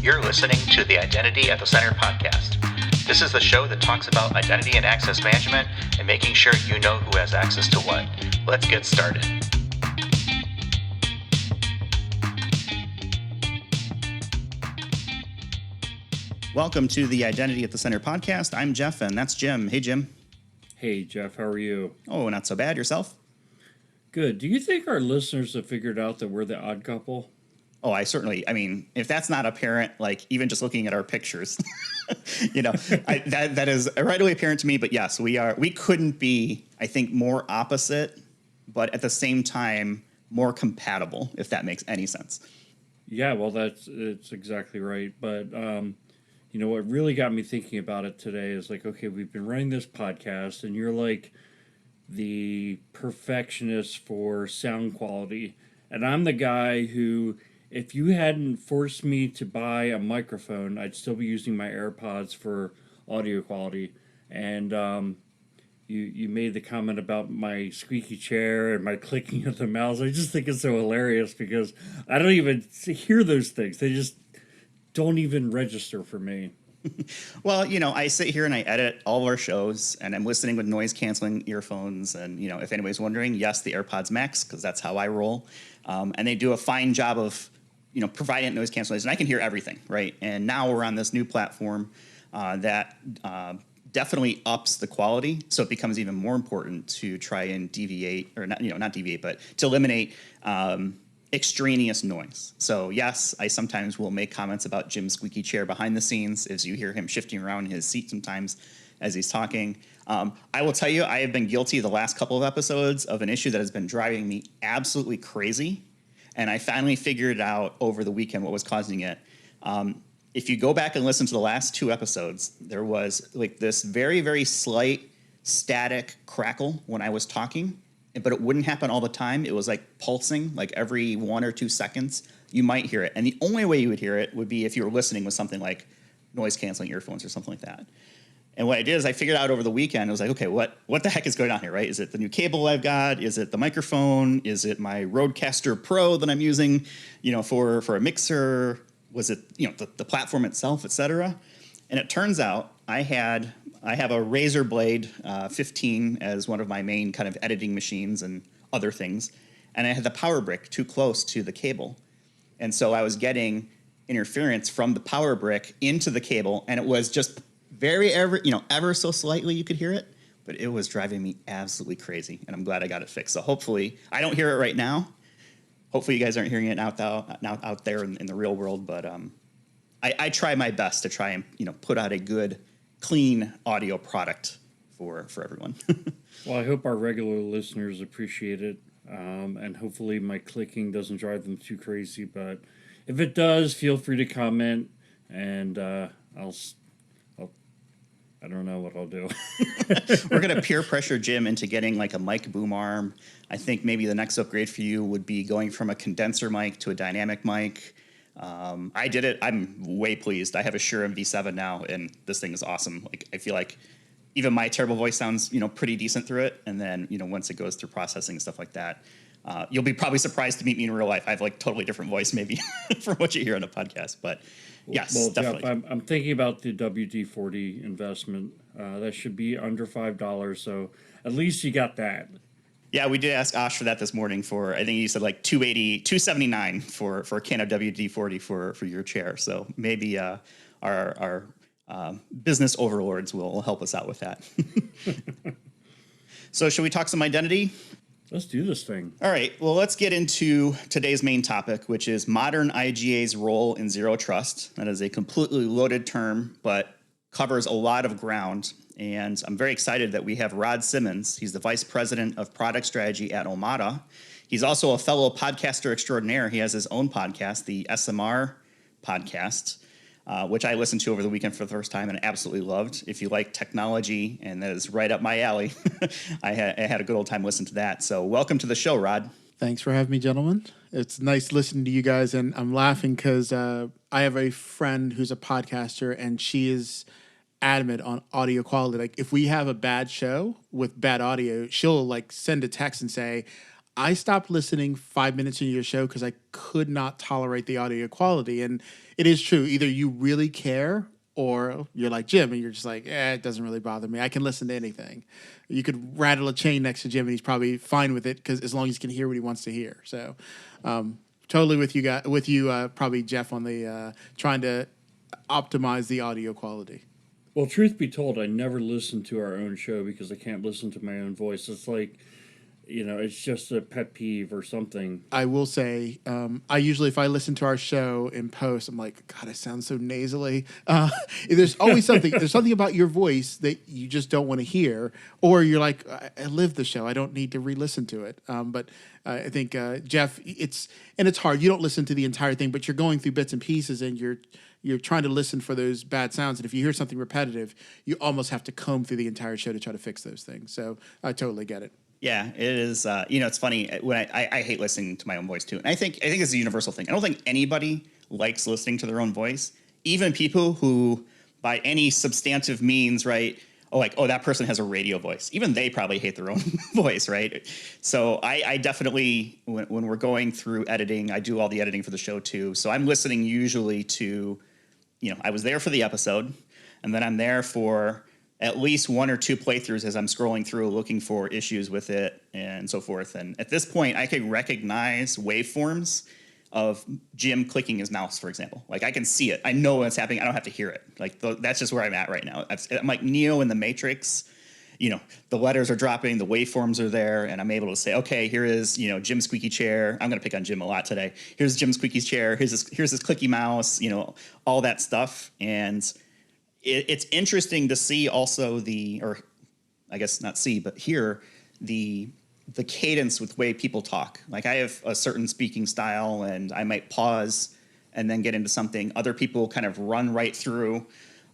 You're listening to the Identity at the Center podcast. This is the show that talks about identity and access management and making sure you know who has access to what. Let's get started. Welcome to the Identity at the Center podcast. I'm Jeff, and that's Jim. Hey, Jim. Hey, Jeff, how are you? Oh, not so bad. Yourself? Good. Do you think our listeners have figured out that we're the odd couple? Oh, I mean, if that's not apparent, like even just looking at our pictures, that is readily apparent to me. But yes, we couldn't be, I think, more opposite, but at the same time, more compatible, if that makes any sense. Yeah, well, it's exactly right. But, what really got me thinking about it today is like, okay, we've been running this podcast and you're like the perfectionist for sound quality. And I'm the guy who, if you hadn't forced me to buy a microphone, I'd still be using my AirPods for audio quality. And you made the comment about my squeaky chair and my clicking of the mouse. I just think it's so hilarious because I don't even hear those things. They just don't even register for me. Well, I sit here and I edit all of our shows, and I'm listening with noise-canceling earphones. And, if anybody's wondering, yes, the AirPods Max, because that's how I roll. And they do a fine job of providing noise cancellation. I can hear everything, right? And now we're on this new platform that definitely ups the quality, so it becomes even more important to try and deviate, or not deviate, but to eliminate extraneous noise. So yes, I sometimes will make comments about Jim's squeaky chair behind the scenes as you hear him shifting around in his seat sometimes as he's talking. I will tell you, I have been guilty the last couple of episodes of an issue that has been driving me absolutely crazy. And I finally figured out over the weekend what was causing it. If you go back and listen to the last two episodes, there was like this very, very slight static crackle when I was talking, but it wouldn't happen all the time. It was like pulsing, like every 1 or 2 seconds, you might hear it. And the only way you would hear it would be if you were listening with something like noise canceling earphones or something like that. And what I did is I figured out over the weekend, I was like, okay, what the heck is going on here, right? Is it the new cable I've got? Is it the microphone? Is it my Rodecaster Pro that I'm using, for a mixer? Was it, the platform itself, et cetera? And it turns out I have a Razer Blade 15 as one of my main kind of editing machines and other things. And I had the power brick too close to the cable. And so I was getting interference from the power brick into the cable, and it was just ever so slightly you could hear it, but it was driving me absolutely crazy, and I'm glad I got it fixed. So hopefully, I don't hear it right now. Hopefully you guys aren't hearing it out there in the real world, but I try my best to try and put out a good, clean audio product for everyone. Well, I hope our regular listeners appreciate it, and hopefully my clicking doesn't drive them too crazy, but if it does, feel free to comment, and I don't know what I'll do. We're going to peer pressure Jim into getting like a mic boom arm. I think maybe the next upgrade for you would be going from a condenser mic to a dynamic mic. I did it. I'm way pleased. I have a Shure MV7 now, and this thing is awesome. Like, I feel like even my terrible voice sounds, pretty decent through it. And then, once it goes through processing and stuff like that, you'll be probably surprised to meet me in real life. I have like totally different voice maybe from what you hear on a podcast, but yes, well, definitely. Jeff, I'm thinking about the WD-40 investment. That should be under $5, so at least you got that. Yeah, we did ask Osh for that this morning for, I think you said like $279 for a can of WD-40 for your chair. So maybe our business overlords will help us out with that. So should we talk some identity? Let's do this thing. All right. Well, let's get into today's main topic, which is modern IGA's role in zero trust. That is a completely loaded term, but covers a lot of ground. And I'm very excited that we have Rod Simmons. He's the Vice President of Product Strategy at Omada. He's also a fellow podcaster extraordinaire. He has his own podcast, the SMR podcast, which I listened to over the weekend for the first time and absolutely loved. If you like technology, and that is right up my alley, I had a good old time listening to that. So welcome to the show, Rod. Thanks for having me, gentlemen. It's nice listening to you guys, and I'm laughing because I have a friend who's a podcaster, and she is adamant on audio quality. Like, if we have a bad show with bad audio, she'll like send a text and say, I stopped listening 5 minutes into your show because I could not tolerate the audio quality. And it is true. Either you really care or you're like Jim and you're just like, it doesn't really bother me. I can listen to anything. You could rattle a chain next to Jim and he's probably fine with it because as long as he can hear what he wants to hear. So totally with you guys, probably Jeff on the trying to optimize the audio quality. Well, truth be told, I never listen to our own show because I can't listen to my own voice. It's like, it's just a pet peeve or something. I will say, I usually, if I listen to our show in post, I'm like, God, I sound so nasally. There's always something. There's something about your voice that you just don't want to hear, or you're like, I live the show. I don't need to re-listen to it. But I think Jeff, it's hard. You don't listen to the entire thing, but you're going through bits and pieces, and you're trying to listen for those bad sounds. And if you hear something repetitive, you almost have to comb through the entire show to try to fix those things. So I totally get it. Yeah, it is. It's funny when I hate listening to my own voice too, and I think it's a universal thing. I don't think anybody likes listening to their own voice, even people who, by any substantive means, right? That person has a radio voice. Even they probably hate their own voice, right? So I definitely, when we're going through editing, I do all the editing for the show too. So I'm listening usually to, I was there for the episode, and then I'm there for at least one or two playthroughs as I'm scrolling through looking for issues with it and so forth. And at this point, I can recognize waveforms of Jim clicking his mouse, for example. Like, I can see it. I know what's happening. I don't have to hear it. Like, that's just where I'm at right now. I'm like Neo in the Matrix. The letters are dropping, the waveforms are there, and I'm able to say, okay, here is, Jim's squeaky chair. I'm going to pick on Jim a lot today. Here's Jim's squeaky chair. Here's his clicky mouse, all that stuff. And it's interesting to see also hear the cadence with the way people talk. Like, I have a certain speaking style, and I might pause and then get into something. Other people kind of run right through.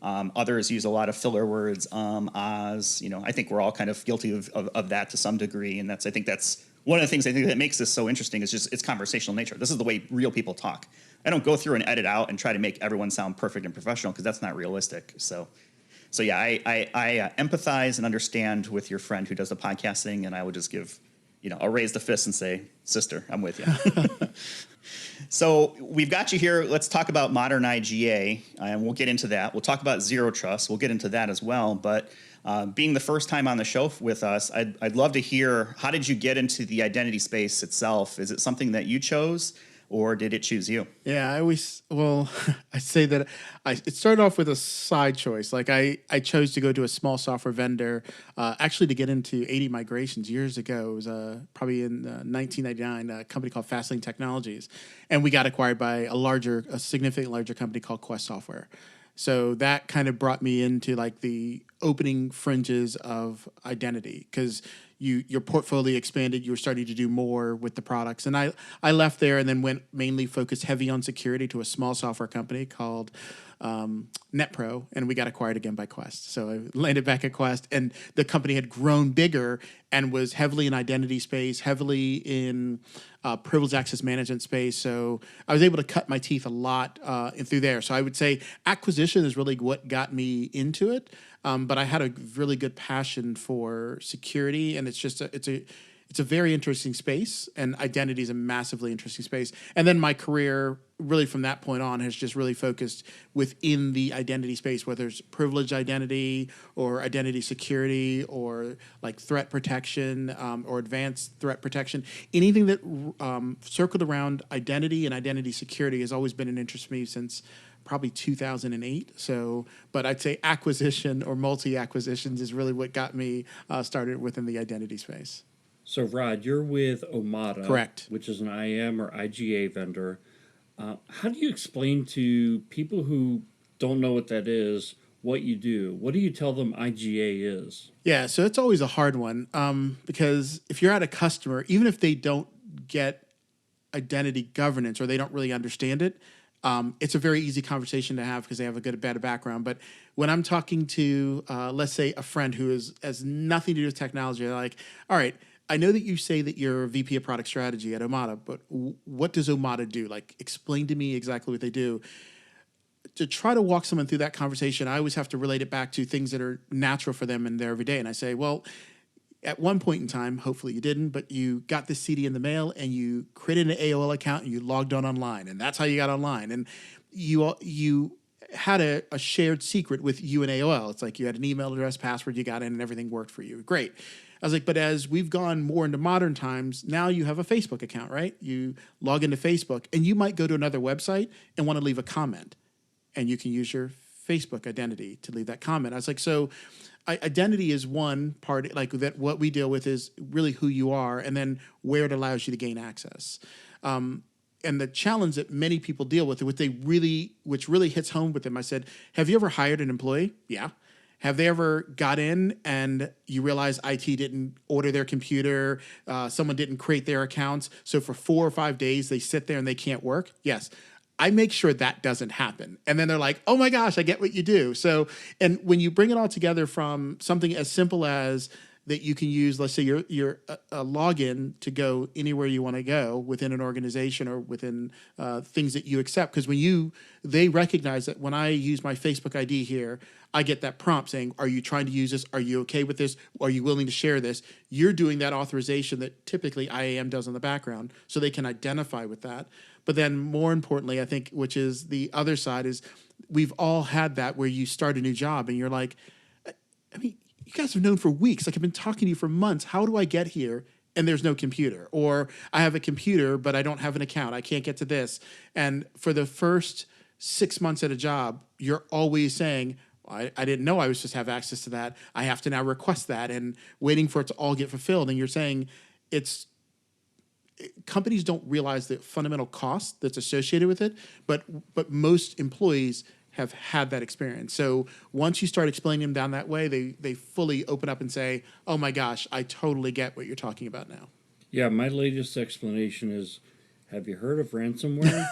Others use a lot of filler words, ahs. I think we're all kind of guilty of that to some degree, and I think that's one of the things that makes this so interesting is just its conversational nature. This is the way real people talk. I don't go through and edit out and try to make everyone sound perfect and professional because that's not realistic. So yeah, I empathize and understand with your friend who does the podcasting, and I would just give, I'll raise the fist and say, sister, I'm with you. So we've got you here. Let's talk about modern IGA, and we'll get into that. We'll talk about Zero Trust. We'll get into that as well. But being the first time on the show with us, I'd love to hear, how did you get into the identity space itself? Is it something that you chose, or did it choose you? Yeah, I say that it started off with a side choice. Like, I chose to go to a small software vendor, actually to get into 80 migrations years ago. It was probably in 1999, a company called Fastlane Technologies. And we got acquired by a significantly larger company called Quest Software. So that kind of brought me into like the opening fringes of identity, because your portfolio expanded. You were starting to do more with the products. And I left there and then went mainly focused heavy on security to a small software company called NetPro, and we got acquired again by Quest. So I landed back at Quest, and the company had grown bigger and was heavily in identity space, heavily in privileged access management space. So I was able to cut my teeth a lot through there. So I would say acquisition is really what got me into it. But I had a really good passion for security, and it's a very interesting space, and identity is a massively interesting space. And then my career, really from that point on, has just really focused within the identity space, whether it's privileged identity or identity security or like threat protection or advanced threat protection. Anything that circled around identity and identity security has always been an interest to me since probably 2008. So, but I'd say acquisition or multi-acquisitions is really what got me started within the identity space. So, Rod, you're with Omada. Correct. Which is an IAM or IGA vendor. How do you explain to people who don't know what that is what you do? What do you tell them IGA is? Yeah, so it's always a hard one because if you're at a customer, even if they don't get identity governance or they don't really understand it, it's a very easy conversation to have because they have a good or bad background. But when I'm talking to, let's say, a friend who has nothing to do with technology, they're like, all right, I know that you say that you're a VP of product strategy at Omada, but what does Omada do? Like, explain to me exactly what they do. To try to walk someone through that conversation, I always have to relate it back to things that are natural for them in their everyday. And I say, well, at one point in time, hopefully you didn't, but you got this CD in the mail and you created an AOL account and you logged on online, and that's how you got online. And you had a shared secret with you and AOL. It's like you had an email address, password, you got in, and everything worked for you. Great. I was like, but as we've gone more into modern times, now you have a Facebook account, right? You log into Facebook, and you might go to another website and want to leave a comment, and you can use your Facebook identity to leave that comment. I was like, so identity is one part, like that. What we deal with is really who you are, and then where it allows you to gain access. And the challenge that many people deal with, which really hits home with them, I said, have you ever hired an employee? Yeah. Have they ever got in and you realize IT didn't order their computer, someone didn't create their accounts, so for 4 or 5 days they sit there and they can't work? Yes. I make sure that doesn't happen. And then they're like, oh my gosh, I get what you do. So, and when you bring it all together from something as simple as that you can use, let's say your a login to go anywhere you want to go within an organization or within things that you accept. Because they recognize that when I use my Facebook ID here, I get that prompt saying, are you trying to use this? Are you okay with this? Are you willing to share this? You're doing that authorization that typically IAM does in the background, so they can identify with that. But then more importantly, I think, which is the other side, is we've all had that where you start a new job and you're like, I mean, you guys have known for weeks. Like, I've been talking to you for months. How do I get here? And there's no computer. Or I have a computer, but I don't have an account. I can't get to this. And for the first 6 months at a job, you're always saying, I didn't know I was supposed to have access to that. I have to now request that, and waiting for it to all get fulfilled. And you're saying companies don't realize the fundamental cost that's associated with it, but most employees have had that experience. So once you start explaining them down that way, they fully open up and say, oh my gosh, I totally get what you're talking about now. Yeah, my latest explanation is, have you heard of ransomware?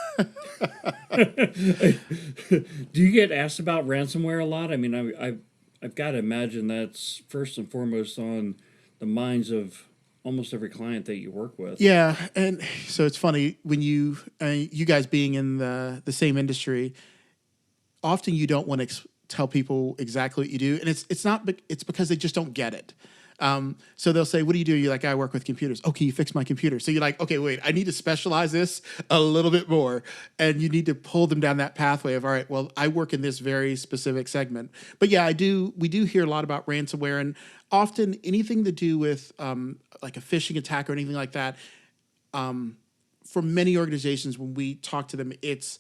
Do you get asked about ransomware a lot? I mean, I've got to imagine that's first and foremost on the minds of almost every client that you work with. Yeah, and so it's funny when you guys being in the same industry, often you don't want to tell people exactly what you do, and it's because they just don't get it. So they'll say, what do you do? You're like, I work with computers. Oh, can you fix my computer? So you're like, okay, wait, I need to specialize this a little bit more. And you need to pull them down that pathway of, all right, well, I work in this very specific segment. But yeah, we do hear a lot about ransomware, and often anything to do with like a phishing attack or anything like that. For many organizations, when we talk to them, it's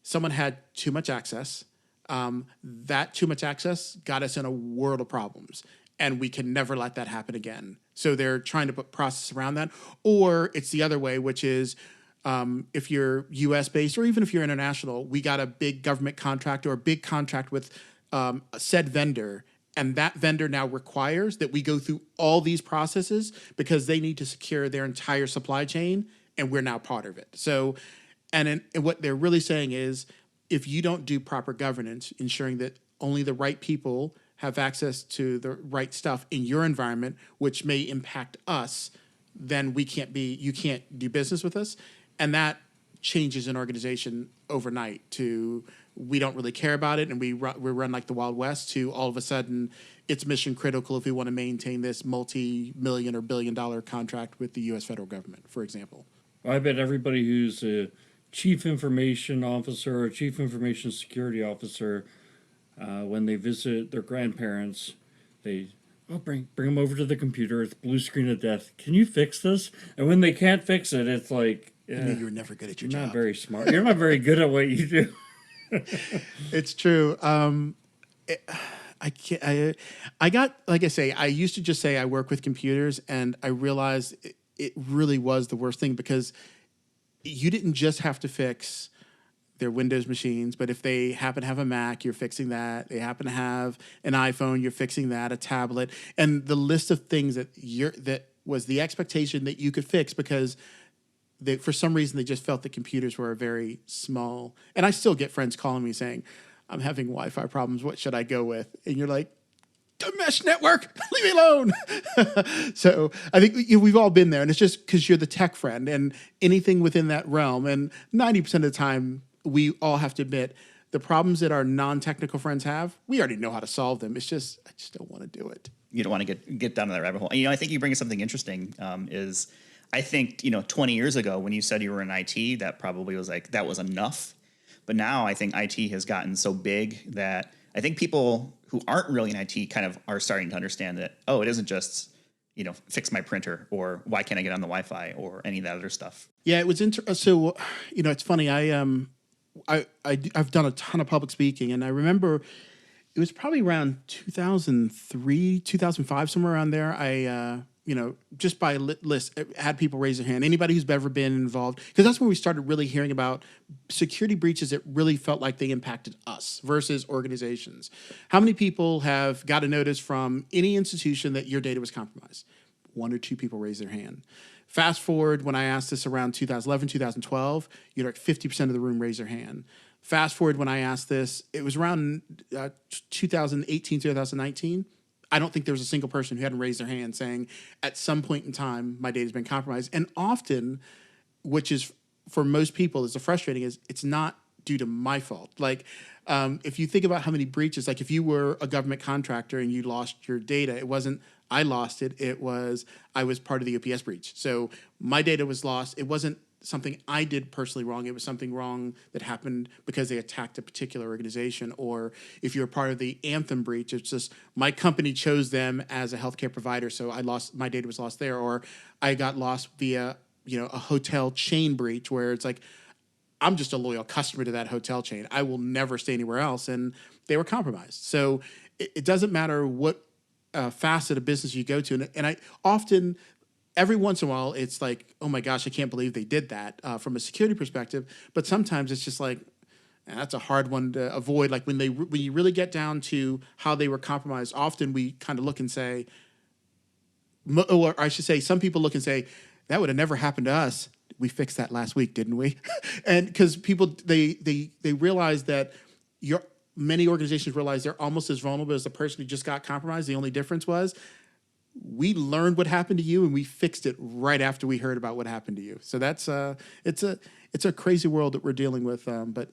someone had too much access. That too much access got us in a world of problems, and we can never let that happen again. So they're trying to put process around that. Or it's the other way, which is if you're US based or even if you're international, we got a big government contract or a big contract with a said vendor, and that vendor now requires that we go through all these processes because they need to secure their entire supply chain, and we're now part of it. So, and what they're really saying is, if you don't do proper governance, ensuring that only the right people have access to the right stuff in your environment, which may impact us, then you can't do business with us. And that changes an organization overnight to, we don't really care about it, and we run like the Wild West, to all of a sudden it's mission critical if we want to maintain this multi-million or billion-dollar contract with the U.S. federal government, for example. I bet everybody who's a chief information officer or chief information security officer, when they visit their grandparents, they bring them over to the computer. It's blue screen of death. Can you fix this? And when they can't fix it, it's like, I knew you were never good at your job. You're not very smart. You're not very good at what you do. It's true. I can't. I got, like I say, I used to just say I work with computers, and I realized it really was the worst thing, because you didn't just have to fix their Windows machines, but if they happen to have a Mac, you're fixing that. They happen to have an iPhone, you're fixing that, a tablet, and the list of things that was the expectation that you could fix, because for some reason they just felt that computers were a very small. And I still get friends calling me saying, I'm having Wi-Fi problems. What should I go with? And you're like, the mesh network, leave me alone. So I think we've all been there, and it's just because you're the tech friend, and anything within that realm. And 90% of the time, we all have to admit the problems that our non-technical friends have, we already know how to solve them. It's just, I just don't want to do it. You don't want to get down to that rabbit hole. And, I think you bring up something interesting. Is I think 20 years ago when you said you were in IT, that probably was like that was enough. But now I think IT has gotten so big that I think people who aren't really in IT kind of are starting to understand that it isn't just fix my printer or why can't I get on the Wi-Fi or any of that other stuff. Yeah, it was so it's funny. I've done a ton of public speaking, and I remember it was probably around 2003, 2005, somewhere around there. I, just by list, had people raise their hand. Anybody who's ever been involved, because that's when we started really hearing about security breaches that really felt like they impacted us versus organizations. How many people have got a notice from any institution that your data was compromised? 1 or 2 people raise their hand. Fast forward, when I asked this around 2011, 2012, 50% of the room raised their hand. Fast forward, when I asked this, it was around 2018, 2019. I don't think there was a single person who hadn't raised their hand saying, at some point in time, my data's been compromised. And often, which is for most people is the frustrating, is it's not due to my fault. Like, if you think about how many breaches, like if you were a government contractor and you lost your data, it wasn't I lost it. It was I was part of the OPS breach. So my data was lost. It wasn't something I did personally wrong. It was something wrong that happened because they attacked a particular organization. Or if you're part of the Anthem breach, it's just my company chose them as a healthcare provider, so my data was lost there. Or I got lost via a hotel chain breach where it's like I'm just a loyal customer to that hotel chain. I will never stay anywhere else, and they were compromised. So it doesn't matter what facet of business you go to, and I often. Every once in a while, it's like, oh my gosh, I can't believe they did that from a security perspective. But sometimes it's just like, that's a hard one to avoid. Like when you really get down to how they were compromised, often we kind of look and say, or I should say, some people look and say, that would have never happened to us. We fixed that last week, didn't we? And because people, they realize that many organizations realize they're almost as vulnerable as the person who just got compromised. The only difference was, we learned what happened to you and we fixed it right after we heard about what happened to you. So that's it's a crazy world that we're dealing with. But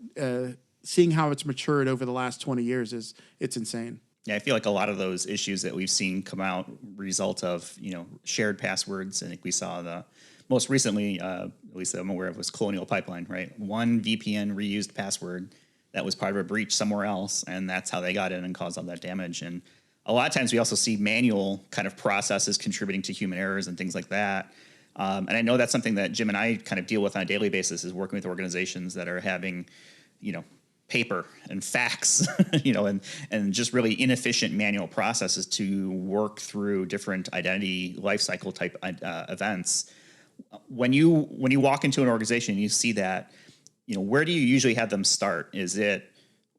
seeing how it's matured over the last 20 years it's insane. Yeah, I feel like a lot of those issues that we've seen come out result of shared passwords. I think we saw the most recently, at least that I'm aware of, was Colonial Pipeline. Right, one VPN reused password that was part of a breach somewhere else, and that's how they got in and caused all that damage. And a lot of times we also see manual kind of processes contributing to human errors and things like that. And I know that's something that Jim and I kind of deal with on a daily basis, is working with organizations that are having, paper and fax, and just really inefficient manual processes to work through different identity lifecycle type events. When you walk into an organization and you see that, where do you usually have them start? Is it,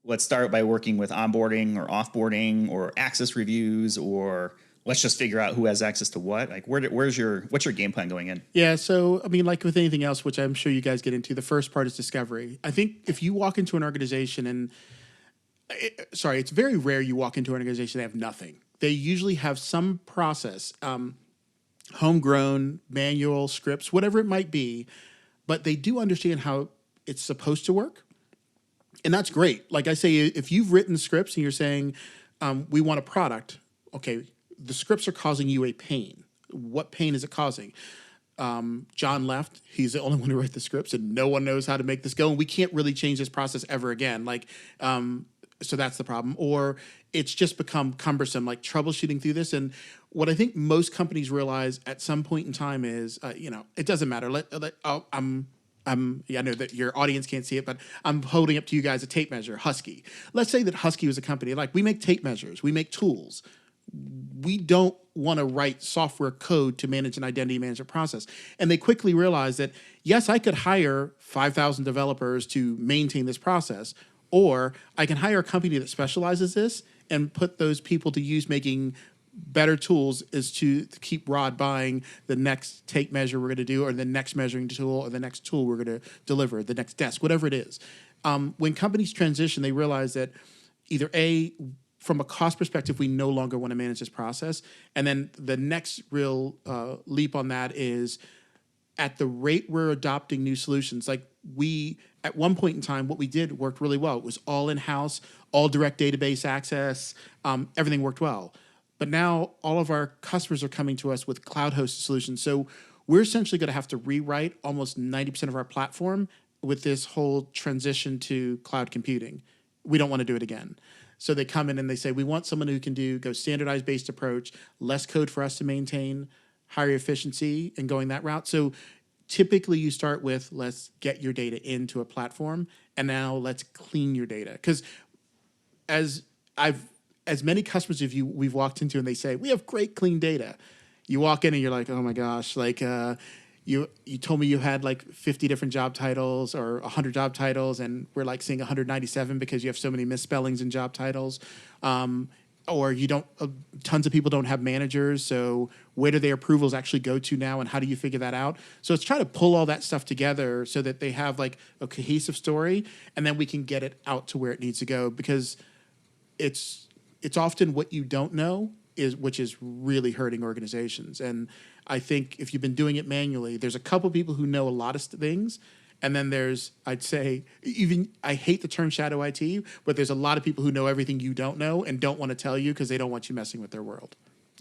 let's start by working with onboarding or offboarding or access reviews, or let's just figure out who has access to what? Like, what's your game plan going in? Yeah, so I mean, like with anything else, which I'm sure you guys get into, the first part is discovery. I think if you walk into an organization and it's very rare you walk into an organization they have nothing. They usually have some process, homegrown, manual, scripts, whatever it might be, but they do understand how it's supposed to work. And that's great. Like I say, if you've written scripts and you're saying, we want a product, okay, the scripts are causing you a pain. What pain is it causing? John left. He's the only one who wrote the scripts, and no one knows how to make this go. And we can't really change this process ever again. Like, so that's the problem. Or it's just become cumbersome, like troubleshooting through this. And what I think most companies realize at some point in time is, it doesn't matter. I know that your audience can't see it, but I'm holding up to you guys a tape measure, Husky. Let's say that Husky was a company. Like, we make tape measures, we make tools. We don't want to write software code to manage an identity management process. And they quickly realized that, yes, I could hire 5,000 developers to maintain this process, or I can hire a company that specializes this and put those people to use making better tools, is to keep Rod buying the next tape measure we're going to do, or the next measuring tool, or the next tool we're going to deliver, the next desk, whatever it is. When companies transition, they realize that either from a cost perspective, we no longer want to manage this process. And then the next real leap on that is at the rate we're adopting new solutions, like we, at one point in time, what we did worked really well. It was all in-house, all direct database access, everything worked well. But now all of our customers are coming to us with cloud-hosted solutions. So we're essentially going to have to rewrite almost 90% of our platform with this whole transition to cloud computing. We don't want to do it again. So they come in and they say, we want someone who can go standardized based approach, less code for us to maintain, higher efficiency, and going that route. So typically you start with, let's get your data into a platform, and now let's clean your data. Because as many customers of you we've walked into and they say, we have great clean data. You walk in and you're like, oh my gosh, like you told me you had like 50 different job titles or 100 job titles, and we're like seeing 197 because you have so many misspellings in job titles. Or you don't, tons of people don't have managers, so where do their approvals actually go to now, and how do you figure that out? So it's trying to pull all that stuff together so that they have like a cohesive story, and then we can get it out to where it needs to go, because it's often what you don't know which is really hurting organizations. And I think if you've been doing it manually, there's a couple people who know a lot of things, and then there's, I'd say, even, I hate the term shadow IT, but there's a lot of people who know everything you don't know and don't want to tell you because they don't want you messing with their world.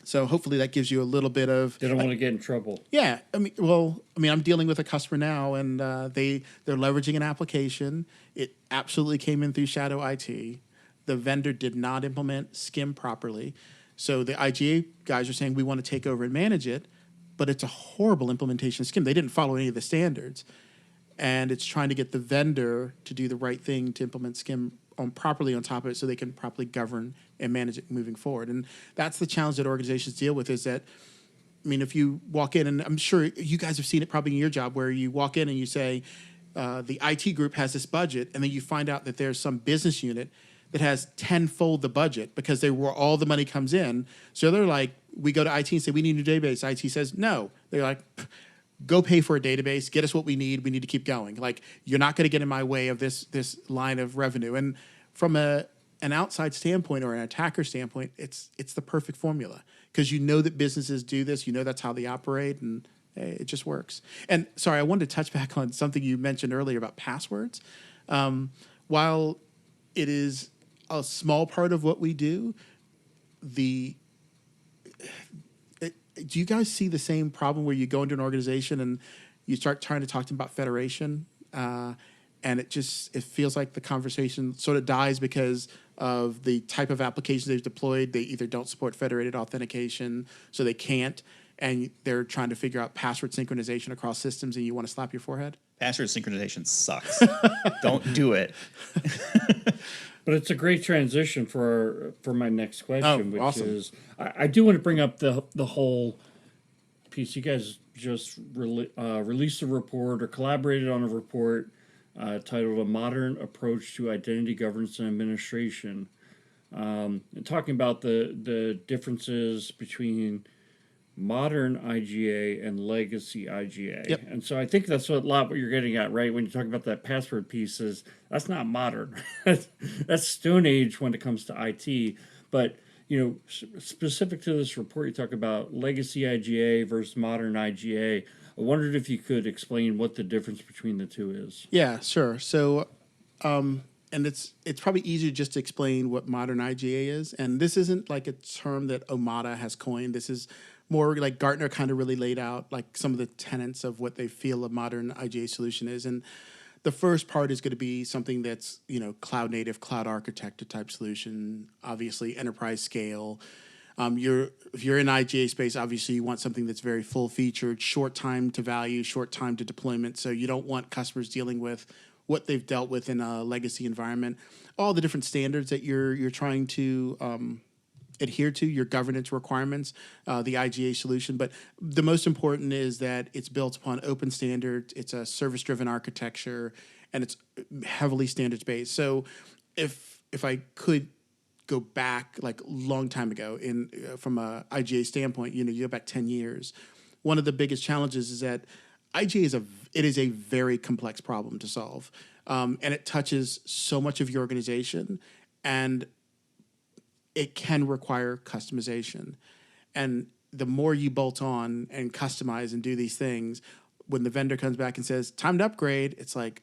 So hopefully that gives you a little bit of... They don't want to get in trouble. Yeah. I'm dealing with a customer now, and they're leveraging an application. It absolutely came in through shadow IT. The vendor did not implement SCIM properly. So the IGA guys are saying, we want to take over and manage it, but it's a horrible implementation of SCIM. They didn't follow any of the standards. And it's trying to get the vendor to do the right thing to implement SCIM properly on top of it so they can properly govern and manage it moving forward. And that's the challenge that organizations deal with, is that, if you walk in, and I'm sure you guys have seen it probably in your job, where you walk in and you say, the IT group has this budget, and then you find out that there's some business unit that has tenfold the budget because where all the money comes in. So they're like, we go to IT and say, we need a new database. IT says, no. They're like, go pay for a database, get us what we need to keep going. Like, you're not going to get in my way of this line of revenue. And from an outside standpoint or an attacker standpoint, it's the perfect formula, because you know that businesses do this, that's how they operate, and hey, it just works. And sorry, I wanted to touch back on something you mentioned earlier about passwords. While it is a small part of what we do, do you guys see the same problem where you go into an organization and you start trying to talk to them about federation, and it feels like the conversation sort of dies because of the type of applications they've deployed? They either don't support federated authentication, so they can't, and they're trying to figure out password synchronization across systems, and you want to slap your forehead? Password synchronization sucks. Don't do it. But it's a great transition for my next question, which awesome. is, I do want to bring up the whole piece. You guys just released a report or collaborated on a report titled "A Modern Approach to Identity Governance and Administration," and talking about the differences between modern IGA and legacy IGA. Yep. And so I think that's a lot what you're getting at, right? When you talk about that password piece, that's not modern. That's Stone Age when it comes to IT. But, specific to this report, you talk about legacy IGA versus modern IGA. I wondered if you could explain what the difference between the two is. Yeah, sure. So, and it's probably easier just to explain what modern IGA is. And this isn't like a term that Omada has coined. This is more like Gartner kind of really laid out like some of the tenets of what they feel a modern IGA solution is. And the first part is going to be something that's, cloud native, cloud architected type solution, obviously enterprise scale. If you're in IGA space, obviously you want something that's very full featured, short time to value, short time to deployment. So you don't want customers dealing with what they've dealt with in a legacy environment, all the different standards that you're trying to adhere to, your governance requirements, the IGA solution. But the most important is that it's built upon open standards. It's a service-driven architecture, and it's heavily standards-based. So if I could go back like a long time ago from a IGA standpoint, you go back 10 years, one of the biggest challenges is that IGA is a very complex problem to solve. And it touches so much of your organization, and it can require customization. And the more you bolt on and customize and do these things, when the vendor comes back and says, time to upgrade, it's like,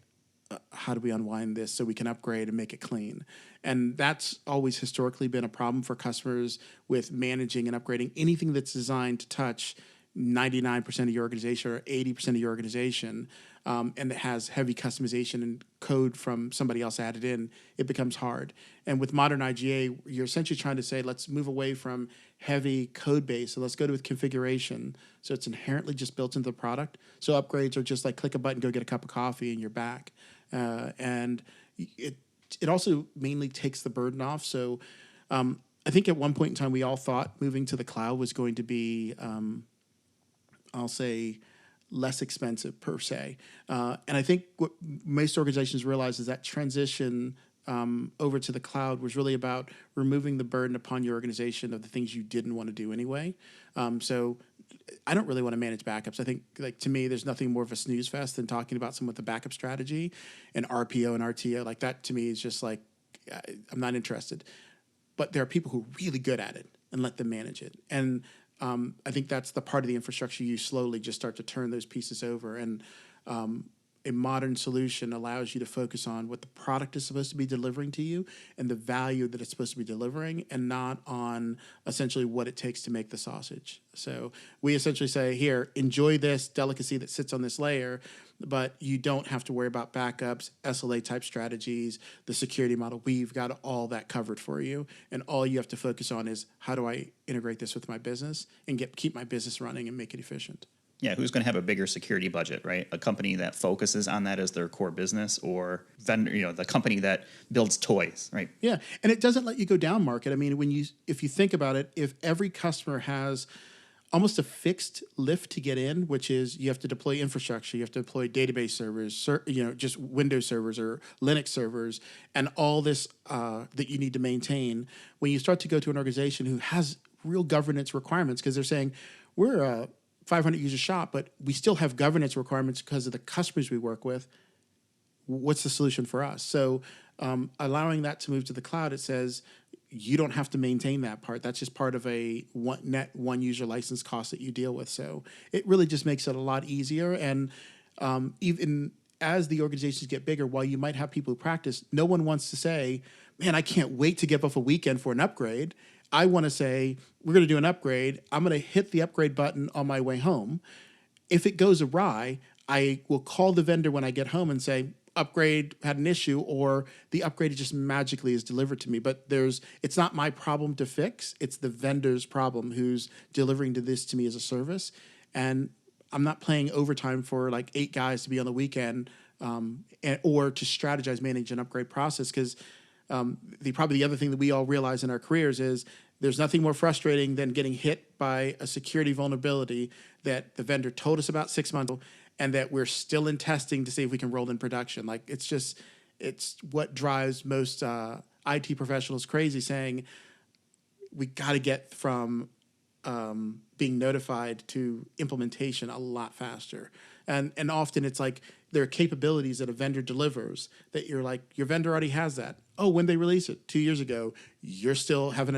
how do we unwind this so we can upgrade and make it clean? And that's always historically been a problem for customers with managing and upgrading anything that's designed to touch 99% of your organization or 80% of your organization, and that has heavy customization and code from somebody else added in, it becomes hard. And with modern IGA, you're essentially trying to say, let's move away from heavy code base. So let's go to with configuration. So it's inherently just built into the product. So upgrades are just like click a button, go get a cup of coffee, and you're back. And it also mainly takes the burden off. So I think at one point in time, we all thought moving to the cloud was going to be, I'll say, less expensive per se. And I think what most organizations realize is that transition over to the cloud was really about removing the burden upon your organization of the things you didn't want to do anyway. So I don't really want to manage backups. I think, like, to me, there's nothing more of a snooze fest than talking about someone with a backup strategy and RPO and RTO. Like, that to me is just like, I'm not interested. But there are people who are really good at it, and let them manage it. And I think that's the part of the infrastructure you slowly just start to turn those pieces over. And a modern solution allows you to focus on what the product is supposed to be delivering to you and the value that it's supposed to be delivering, and not on essentially what it takes to make the sausage. So we essentially say, here, enjoy this delicacy that sits on this layer, but you don't have to worry about backups, SLA type strategies, the security model. We've got all that covered for you. And all you have to focus on is, how do I integrate this with my business and keep my business running and make it efficient? Yeah, who's going to have a bigger security budget, right? A company that focuses on that as their core business, or vendor, the company that builds toys, right? Yeah, and it doesn't let you go down market. I mean, if you think about it, if every customer has almost a fixed lift to get in, which is you have to deploy infrastructure, you have to deploy database servers, just Windows servers or Linux servers, and all this that you need to maintain. When you start to go to an organization who has real governance requirements, because they're saying, we're a 500 user shop, but we still have governance requirements because of the customers we work with. What's the solution for us? So allowing that to move to the cloud, it says you don't have to maintain that part. That's just part of a one user license cost that you deal with. So it really just makes it a lot easier. And even as the organizations get bigger, while you might have people who practice, no one wants to say, man, I can't wait to give up a weekend for an upgrade. I want to say, we're going to do an upgrade. I'm going to hit the upgrade button on my way home. If it goes awry, I will call the vendor when I get home and say, upgrade had an issue, or the upgrade just magically is delivered to me. But it's not my problem to fix. It's the vendor's problem who's delivering this to me as a service. And I'm not paying overtime for like 8 guys to be on the weekend or to strategize, manage an upgrade process. Because probably the other thing that we all realize in our careers is there's nothing more frustrating than getting hit by a security vulnerability that the vendor told us about 6 months ago, and that we're still in testing to see if we can roll in production. Like, it's what drives most IT professionals crazy, saying we got to get from being notified to implementation a lot faster. And often it's like there are capabilities that a vendor delivers that you're like, your vendor already has that. Oh, when they release it 2 years ago, you still haven't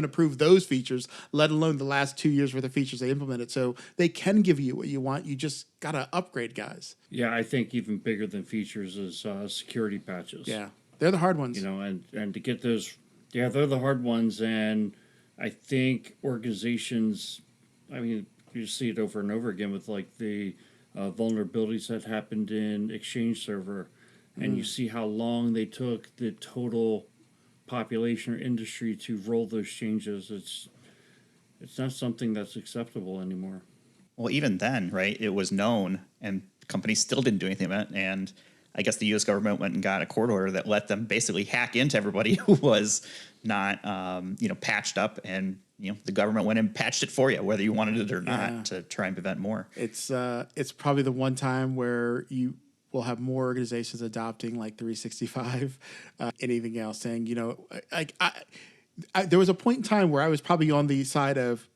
approved those features, let alone the last 2 years worth of features they implemented. So they can give you what you want. You just got to upgrade, guys. Yeah, I think even bigger than features is security patches. Yeah, they're the hard ones. And to get those, yeah, they're the hard ones. And I think organizations, I mean, you see it over and over again with like the vulnerabilities that happened in Exchange Server, and you see how long they took the total population or industry to roll those changes. It's not something that's acceptable anymore. Well, even then, right, it was known, and companies still didn't do anything about it. And I guess the U.S. government went and got a court order that let them basically hack into everybody who was not, patched up, and the government went and patched it for you, whether you wanted it or not, to try and prevent more. It's probably the one time where you will have more organizations adopting like 365, anything else, saying, there was a point in time where I was probably on the side of,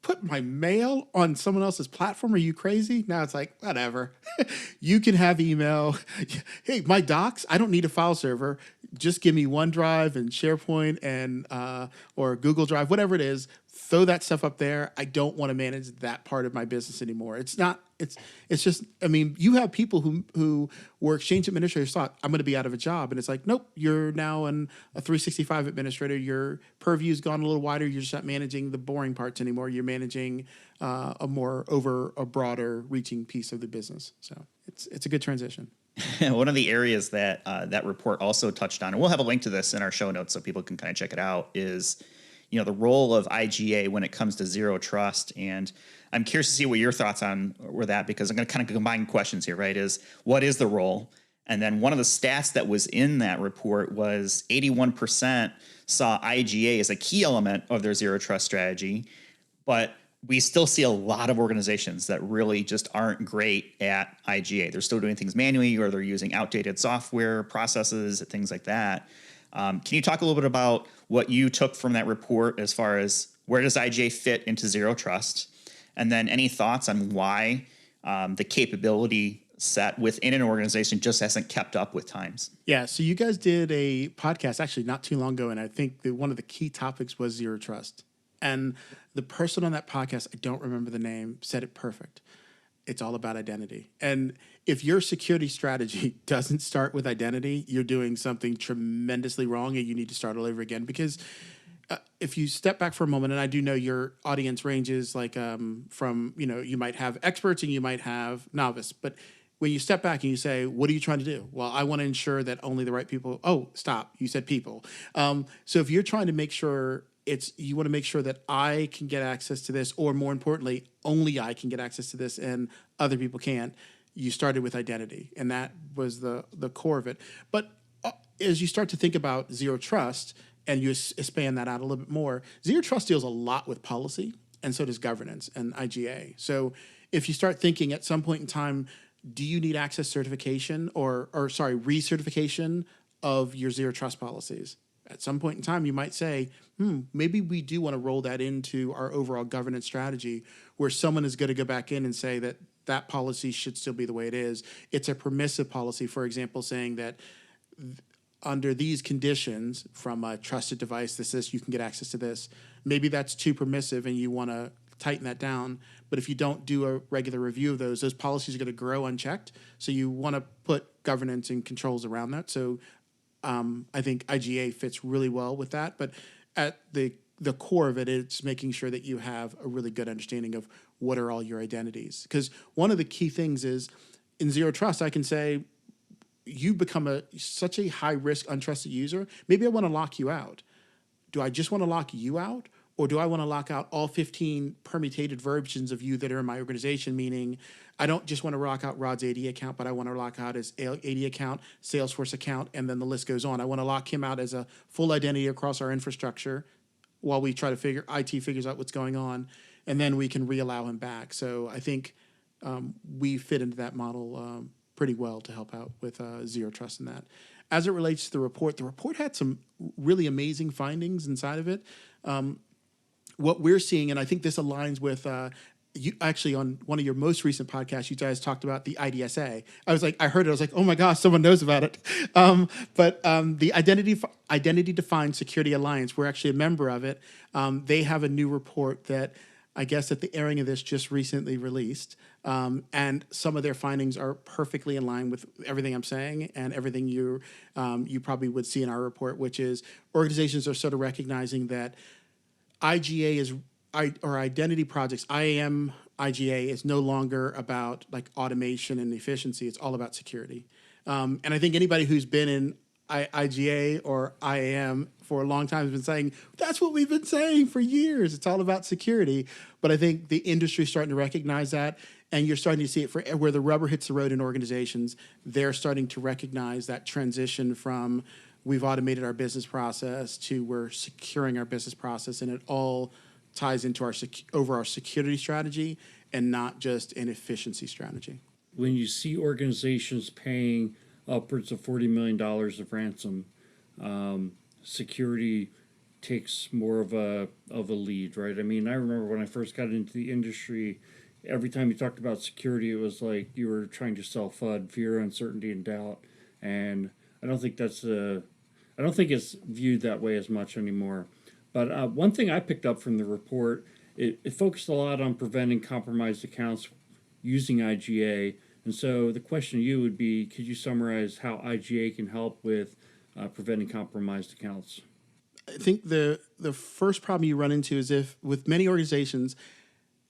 put my mail on someone else's platform? Are you crazy? Now it's like, whatever. You can have email. Hey, my docs, I don't need a file server. Just give me OneDrive and SharePoint and or Google Drive, whatever it is. throw that stuff up there. I don't want to manage that part of my business anymore. It's not. It's just. I mean, you have people who were exchange administrators thought I'm going to be out of a job, and it's like, nope, you're now a 365 administrator. Your purview's gone a little wider. You're just not managing the boring parts anymore. You're managing a more over a broader reaching piece of the business. So it's a good transition. One of the areas that that report also touched on, and we'll have a link to this in our show notes so people can kind of check it out, is the role of IGA when it comes to zero trust. And I'm curious to see what your thoughts on were that, because I'm going to kind of combine questions here, right? Is what is the role? And then one of the stats that was in that report was 81% saw IGA as a key element of their zero trust strategy, but we still see a lot of organizations that really just aren't great at IGA. They're still doing things manually, or they're using outdated software processes, things like that. Can you talk a little bit about what you took from that report as far as where does IGA fit into zero trust? And then any thoughts on why the capability set within an organization just hasn't kept up with times? Yeah, so you guys did a podcast actually not too long ago, and I think that one of the key topics was zero trust. And the person on that podcast, I don't remember the name, said it perfect. It's all about identity. And if your security strategy doesn't start with identity, you're doing something tremendously wrong, and you need to start all over again. Because if you step back for a moment, and I do know your audience ranges like from, you might have experts and you might have novice, but when you step back and you say, what are you trying to do? Well, I want to ensure that only the right people. Oh, stop. You said people. So if you're trying to make sure you want to make sure that I can get access to this, or more importantly, only I can get access to this and other people can't. You started with identity, and that was the core of it. But as you start to think about zero trust and you expand that out a little bit more, zero trust deals a lot with policy, and so does governance and IGA. So if you start thinking at some point in time, do you need access certification or recertification of your zero trust policies? At some point in time, you might say, maybe we do want to roll that into our overall governance strategy, where someone is going to go back in and say that that policy should still be the way it is. It's a permissive policy, for example, saying that under these conditions, from a trusted device that says you can get access to this, maybe that's too permissive and you want to tighten that down. But if you don't do a regular review of those policies are going to grow unchecked. So you want to put governance and controls around that. So I think IGA fits really well with that. But at the core of it, it's making sure that you have a really good understanding of what are all your identities. Because one of the key things is in zero trust, I can say you become such a high risk, untrusted user. Maybe I want to lock you out. Do I just want to lock you out? Or do I want to lock out all 15 permutated versions of you that are in my organization? Meaning, I don't just want to lock out Rod's AD account, but I want to lock out his AD account, Salesforce account, and then the list goes on. I want to lock him out as a full identity across our infrastructure while we try to IT figures out what's going on, and then we can re-allow him back. So I think we fit into that model pretty well to help out with zero trust in that. As it relates to the report had some really amazing findings inside of it. What we're seeing, and I think this aligns with you actually on one of your most recent podcasts, you guys talked about the IDSA. I heard it. I was like, oh my gosh, someone knows about it. But the Identity Defined Security Alliance, we're actually a member of it. They have a new report that I guess at the airing of this just recently released. And some of their findings are perfectly in line with everything I'm saying and everything you probably would see in our report, which is organizations are sort of recognizing that IGA or identity projects, IAM IGA is no longer about like automation and efficiency. It's all about security. And I think anybody who's been in IGA or IAM for a long time has been saying, that's what we've been saying for years. It's all about security. But I think the industry is starting to recognize that, and you're starting to see it for where the rubber hits the road in organizations. They're starting to recognize that transition from we've automated our business process to we're securing our business process, and it all ties into our overall security strategy and not just an efficiency strategy. When you see organizations paying upwards of $40 million of ransom, security takes more of a lead, right? I mean, I remember when I first got into the industry, every time you talked about security, it was like you were trying to sell FUD, fear, uncertainty, and doubt. And I don't think it's viewed that way as much anymore. But one thing I picked up from the report, it focused a lot on preventing compromised accounts using IGA. And so the question to you would be, could you summarize how IGA can help with preventing compromised accounts? I think the first problem you run into is if with many organizations,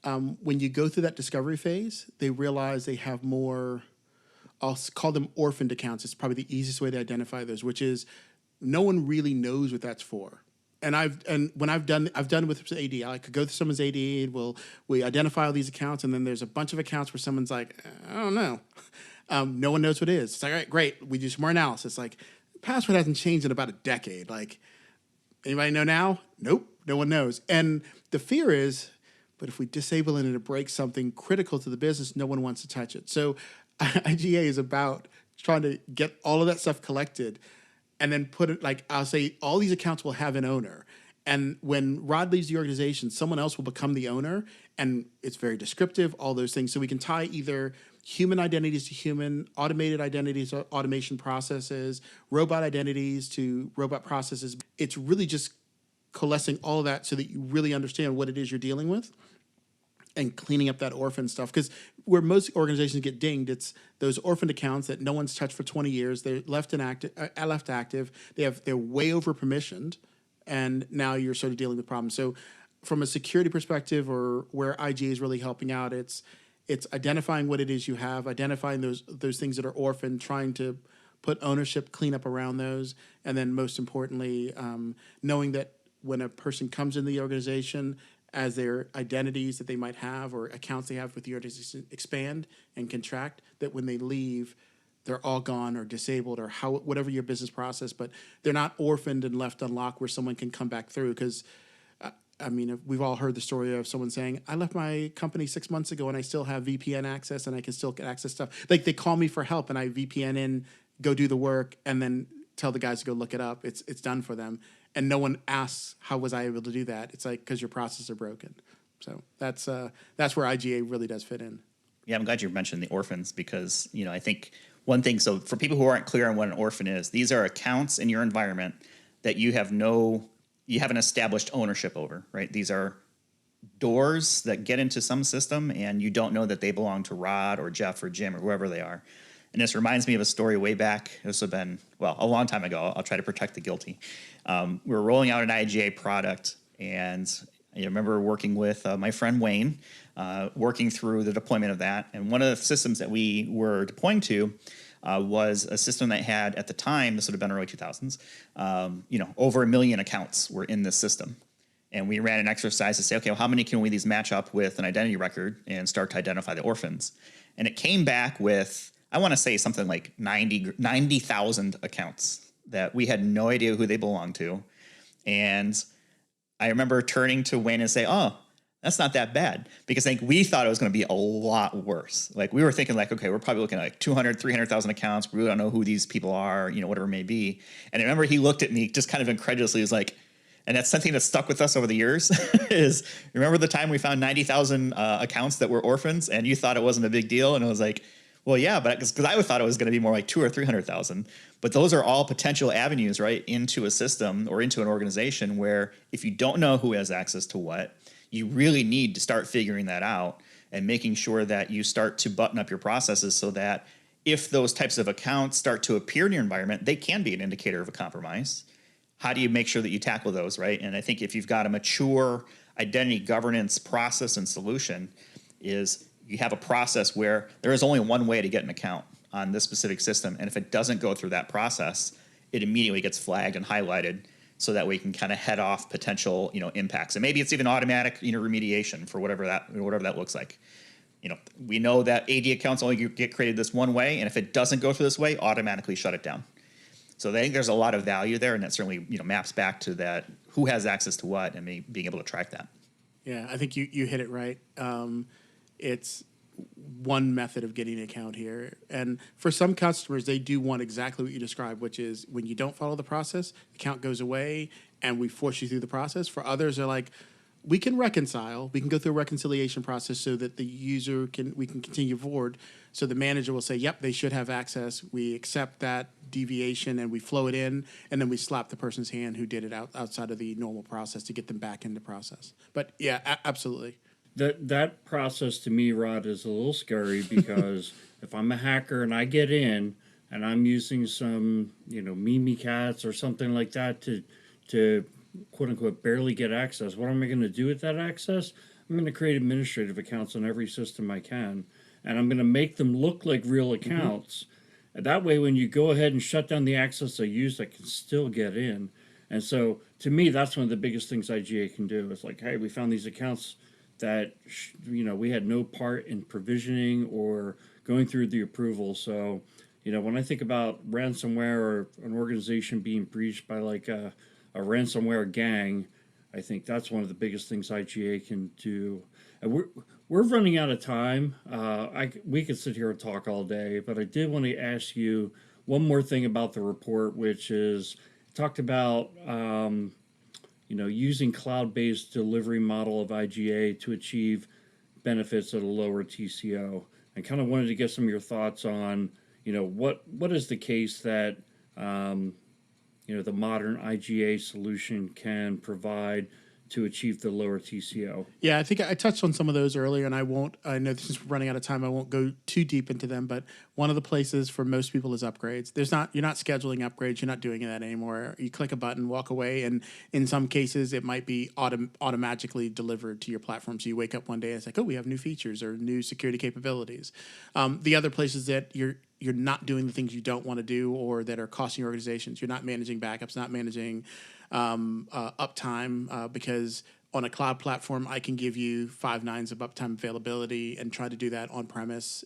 when you go through that discovery phase, they realize they have more. I'll call them orphaned accounts. It's probably the easiest way to identify those, which is no one really knows what that's for. And when I've done with AD, I could go through someone's AD, we identify all these accounts, and then there's a bunch of accounts where someone's like, I don't know, no one knows what it is. It's like, all right, great, we do some more analysis. Like, password hasn't changed in about a decade. Like, anybody know now? Nope, no one knows. And the fear is, but if we disable it and it breaks something critical to the business, no one wants to touch it. So IGA is about trying to get all of that stuff collected and then put it, like, I'll say all these accounts will have an owner. And when Rod leaves the organization, someone else will become the owner. And it's very descriptive, all those things. So we can tie either human identities to human, automated identities to automation processes, robot identities to robot processes. It's really just coalescing all of that so that you really understand what it is you're dealing with and cleaning up that orphan stuff. Because where most organizations get dinged, it's those orphaned accounts that no one's touched for 20 years. They're left active. They're way over permissioned, and now you're sort of dealing with problems. So, from a security perspective, or where IGA is really helping out, it's identifying what it is you have, identifying those things that are orphaned, trying to put ownership, clean up around those, and then most importantly, knowing that when a person comes in the organization, as their identities that they might have or accounts they have with the organization expand and contract, that when they leave, they're all gone or disabled or whatever your business process, but they're not orphaned and left unlocked where someone can come back through. Because, I mean, we've all heard the story of someone saying, I left my company 6 months ago and I still have VPN access and I can still get access stuff. Like, they call me for help and I VPN in, go do the work, and then tell the guys to go look it up. It's done for them. And no one asks, how was I able to do that? It's like, because your processes are broken. So that's where IGA really does fit in. Yeah, I'm glad you mentioned the orphans because, I think one thing, so for people who aren't clear on what an orphan is, these are accounts in your environment that you haven't established ownership over, right? These are doors that get into some system and you don't know that they belong to Rod or Jeff or Jim or whoever they are. And this reminds me of a story way back. This would have been, a long time ago. I'll try to protect the guilty. We were rolling out an IGA product, and I remember working with my friend Wayne, working through the deployment of that. And one of the systems that we were deploying to was a system that had, at the time, this would have been early 2000s, over 1 million accounts were in this system. And we ran an exercise to say, okay, well, how many can these match up with an identity record and start to identify the orphans? And it came back with, I want to say something like 90,000 accounts that we had no idea who they belonged to. And I remember turning to Wayne and say, oh, that's not that bad. Because I think we thought it was going to be a lot worse. Like, we were thinking like, okay, we're probably looking at like 200, 300,000 accounts. We really don't know who these people are, whatever it may be. And I remember he looked at me just kind of incredulously. He was like, and that's something that's stuck with us over the years is, remember the time we found 90,000 accounts that were orphans and you thought it wasn't a big deal? And I was like, well, yeah, but because I thought it was going to be more like 200,000 or 300,000. But those are all potential avenues, right, into a system or into an organization where if you don't know who has access to what, you really need to start figuring that out and making sure that you start to button up your processes so that if those types of accounts start to appear in your environment, they can be an indicator of a compromise. How do you make sure that you tackle those, right? And I think if you've got a mature identity governance process and solution is you have a process where there is only one way to get an account on this specific system. And if it doesn't go through that process, it immediately gets flagged and highlighted so that we can kind of head off potential, impacts. And maybe it's even automatic, remediation for whatever that looks like. We know that AD accounts only get created this one way. And if it doesn't go through this way, automatically shut it down. So I think there's a lot of value there. And that certainly, maps back to that, who has access to what and being able to track that. Yeah, I think you hit it right. It's one method of getting an account here. And for some customers, they do want exactly what you described, which is when you don't follow the process, the account goes away and we force you through the process. For others, they're like, we can reconcile. We can go through a reconciliation process so that we can continue forward. So the manager will say, "Yep, they should have access." We accept that deviation and we flow it in, and then we slap the person's hand who did it outside of the normal process to get them back into process. But yeah, absolutely. That process to me, Rod, is a little scary because if I'm a hacker and I get in and I'm using some, Mimi cats or something like that to quote unquote barely get access, what am I going to do with that access? I'm going to create administrative accounts on every system I can, and I'm going to make them look like real accounts. And that way, when you go ahead and shut down the access I use, I can still get in. And so, to me, that's one of the biggest things IGA can do. It's like, hey, we found these accounts that we had no part in provisioning or going through the approval. So, when I think about ransomware or an organization being breached by like a ransomware gang, I think that's one of the biggest things IGA can do. And we're running out of time. We could sit here and talk all day, but I did want to ask you one more thing about the report, which is talked about using cloud-based delivery model of IGA to achieve benefits at a lower TCO. I kind of wanted to get some of your thoughts on what is the case that the modern IGA solution can provide to achieve the lower TCO. Yeah, I think I touched on some of those earlier, and I know since we're running out of time, I won't go too deep into them, but one of the places for most people is upgrades. You're not scheduling upgrades. You're not doing that anymore. You click a button, walk away, and in some cases, it might be automatically delivered to your platform. So you wake up one day and it's like, oh, we have new features or new security capabilities. The other places that you're not doing the things you don't want to do or that are costing your organizations. You're not managing backups, not managing uptime, because on a cloud platform, I can give you 5 nines of uptime availability, and try to do that on premise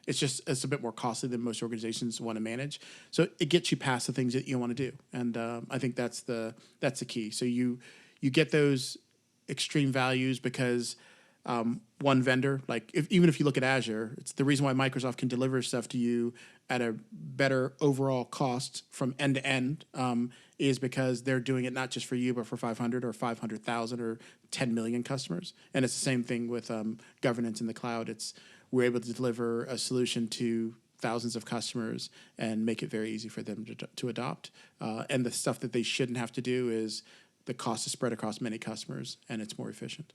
it's a bit more costly than most organizations want to manage. So it gets you past the things that you want to do, and I think that's the key. So you get those extreme values because one vendor, like even if you look at Azure, it's the reason why Microsoft can deliver stuff to you at a better overall cost from end to end, is because they're doing it not just for you, but for 500 or 500,000 or 10 million customers. And it's the same thing with governance in the cloud. We're able to deliver a solution to thousands of customers and make it very easy for them to adopt. And the stuff that they shouldn't have to do is the cost is spread across many customers, and it's more efficient.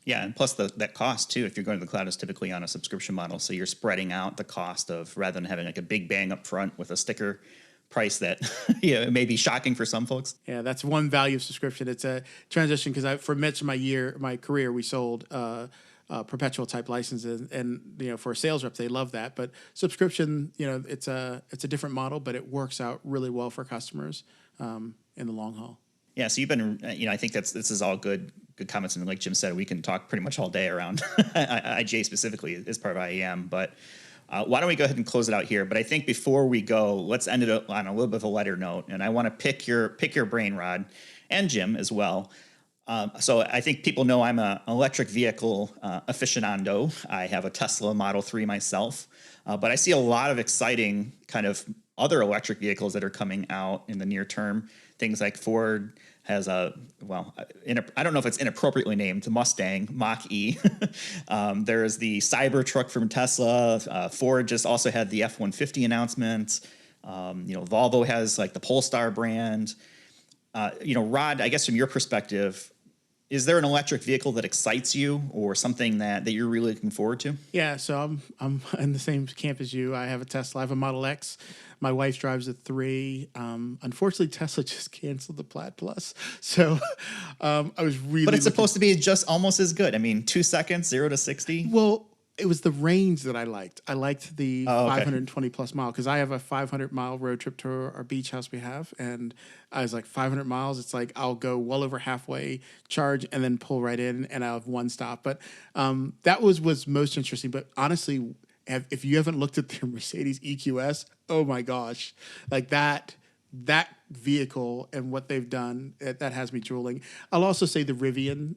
Yeah, and plus that cost too, if you're going to the cloud, is typically on a subscription model. So you're spreading out the cost of, rather than having like a big bang up front with a sticker price that it may be shocking for some folks. Yeah, that's one value of subscription. It's a transition because for much of my career, we sold perpetual type licenses, and for sales reps, they love that. But subscription, it's a different model, but it works out really well for customers in the long haul. Yeah, so you've been, I think this is all good comments, and like Jim said, we can talk pretty much all day around IGA specifically as part of IAM. But why don't we go ahead and close it out here? But I think before we go, let's end it on a little bit of a lighter note, and I want to pick your brain, Rod, and Jim as well. So I think people know I'm an electric vehicle aficionado. I have a Tesla Model 3 myself, but I see a lot of exciting kind of other electric vehicles that are coming out in the near term. Things like Ford has I don't know if it's inappropriately named, the Mustang Mach-E. There's the Cybertruck from Tesla. Ford just also had the F-150 announcement. Volvo has like the Polestar brand. Rod, I guess from your perspective, is there an electric vehicle that excites you or something that you're really looking forward to? Yeah, so I'm in the same camp as you. I have a Tesla. I have a Model X. My wife drives a 3. Unfortunately, Tesla just canceled the Plaid Plus. So I was really... But it's supposed to be just almost as good. I mean, 2 seconds, 0 to 60. Well, it was the range that I liked. I liked the 520 plus mile because I have a 500-mile road trip to our beach house we have. And I was like, 500 miles, it's like I'll go well over halfway, charge, and then pull right in, and I'll have one stop. But that was most interesting. But honestly, if you haven't looked at their Mercedes EQS, oh my gosh, like that vehicle and what they've done, that has me drooling. I'll also say the Rivian,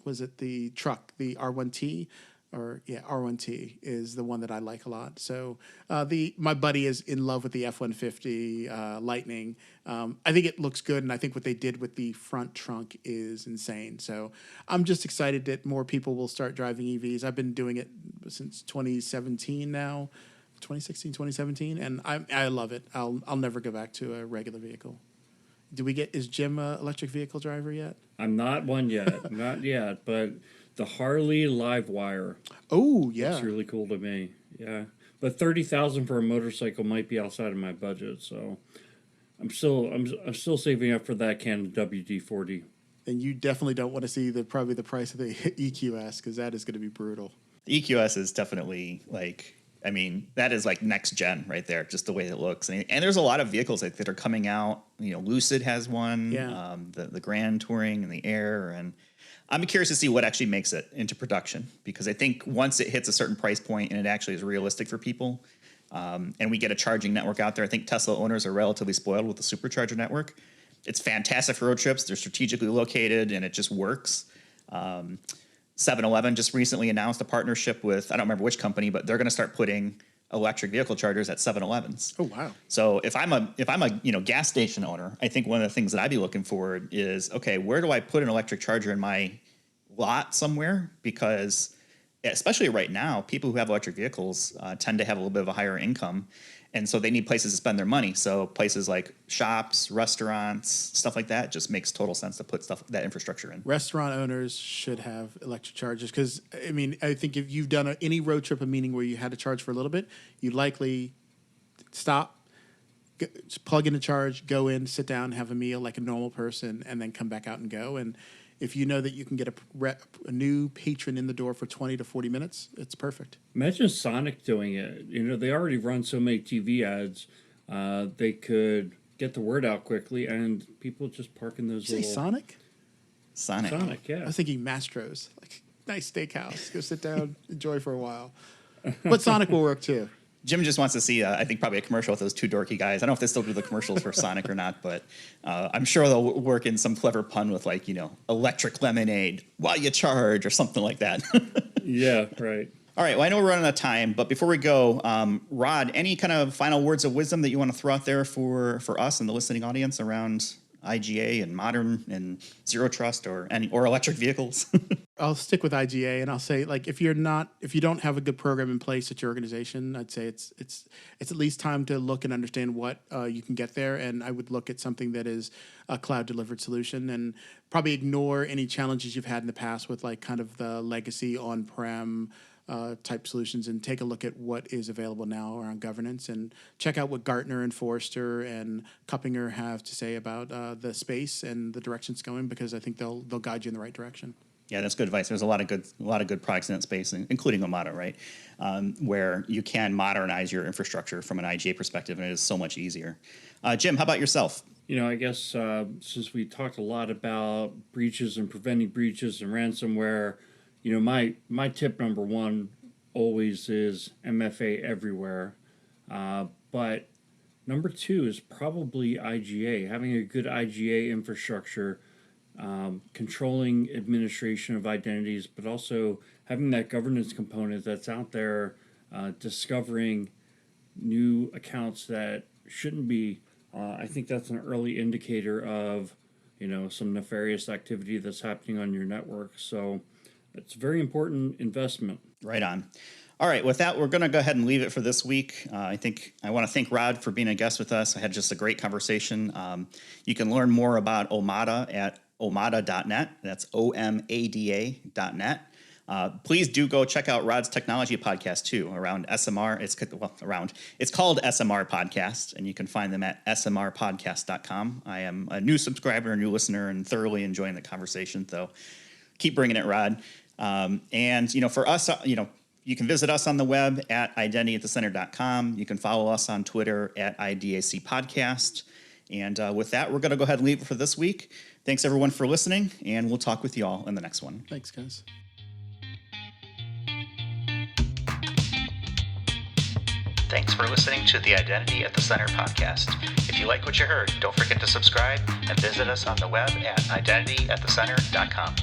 was it the truck, the R1T? R1T is the one that I like a lot. So my buddy is in love with the F-150 Lightning. I think it looks good, and I think what they did with the front trunk is insane. So I'm just excited that more people will start driving EVs. I've been doing it since 2017 now, 2016, 2017, and I love it. I'll never go back to a regular vehicle. Is Jim a electric vehicle driver yet? I'm not one yet, not yet, but the Harley Livewire. Oh, yeah. It's really cool to me. Yeah. But 30,000 for a motorcycle might be outside of my budget, so I'm still saving up for that Canon WD-40. And you definitely don't want to see probably the price of the EQS, because that is going to be brutal. The EQS is definitely that is like next gen right there, just the way it looks. And there's a lot of vehicles that are coming out. Lucid has one, yeah. The Grand Touring and the Air. And I'm curious to see what actually makes it into production, because I think once it hits a certain price point and it actually is realistic for people, and we get a charging network out there, I think Tesla owners are relatively spoiled with the supercharger network. It's fantastic for road trips. They're strategically located and it just works. 7-Eleven just recently announced a partnership with, I don't remember which company, but they're going to start putting electric vehicle chargers at 7-Elevens. Oh, wow. So if I'm a gas station owner, I think one of the things that I'd be looking for is, okay, where do I put an electric charger in my lot somewhere? Because especially right now, people who have electric vehicles tend to have a little bit of a higher income. And so they need places to spend their money. So places like shops, restaurants, stuff like that just makes total sense to put that infrastructure in. Restaurant owners should have electric chargers because, I think if you've done any road trip, meaning where you had to charge for a little bit, you'd likely stop, just plug in a charge, go in, sit down, have a meal like a normal person, and then come back out and go. And if you know that you can get a new patron in the door for 20 to 40 minutes, it's perfect. Imagine Sonic doing it. They already run so many TV ads. They could get the word out quickly, and people just park in those Did you say Sonic? Sonic, yeah. I was thinking Mastro's, like nice steakhouse. Go sit down, enjoy for a while. But Sonic will work too. Jim just wants to see, I think, probably a commercial with those two dorky guys. I don't know if they still do the commercials for Sonic or not, but I'm sure they'll work in some clever pun with, electric lemonade while you charge or something like that. Yeah, right. All right, well, I know we're running out of time, but before we go, Rod, any kind of final words of wisdom that you want to throw out there for us and the listening audience around IGA and modern and zero trust or electric vehicles? I'll stick with IGA and I'll say, if you don't have a good program in place at your organization, I'd say it's at least time to look and understand what you can get there. And I would look at something that is a cloud delivered solution and probably ignore any challenges you've had in the past with kind of the legacy on-prem type solutions, and take a look at what is available now around governance, and check out what Gartner and Forrester and Kuppinger have to say about the space and the direction it's going, because I think they'll guide you in the right direction. Yeah, that's good advice. There's a lot of good products in that space, including Omada, right? Where you can modernize your infrastructure from an IGA perspective, and it is so much easier. Jim, how about yourself? I guess since we talked a lot about breaches and preventing breaches and ransomware, my tip number one always is MFA everywhere. But number two is probably IGA, having a good IGA infrastructure. Controlling administration of identities, but also having that governance component that's out there, discovering new accounts that shouldn't be. I think that's an early indicator of, some nefarious activity that's happening on your network. So it's a very important investment. Right on. All right, with that, we're going to go ahead and leave it for this week. I want to thank Rod for being a guest with us. I had just a great conversation. You can learn more about Omada at omada.net. That's OMADA.net. Please do go check out Rod's technology podcast too around SMR. It's called SMR Podcast, and you can find them at smrpodcast.com. I am a new subscriber, a new listener, and thoroughly enjoying the conversation. So keep bringing it, Rod. And for us, you can visit us on the web at identityatthecenter.com. You can follow us on Twitter at IDAC Podcast. And with that, we're going to go ahead and leave it for this week. Thanks, everyone, for listening, and we'll talk with you all in the next one. Thanks, guys. Thanks for listening to the Identity at the Center podcast. If you like what you heard, don't forget to subscribe and visit us on the web at identityatthecenter.com.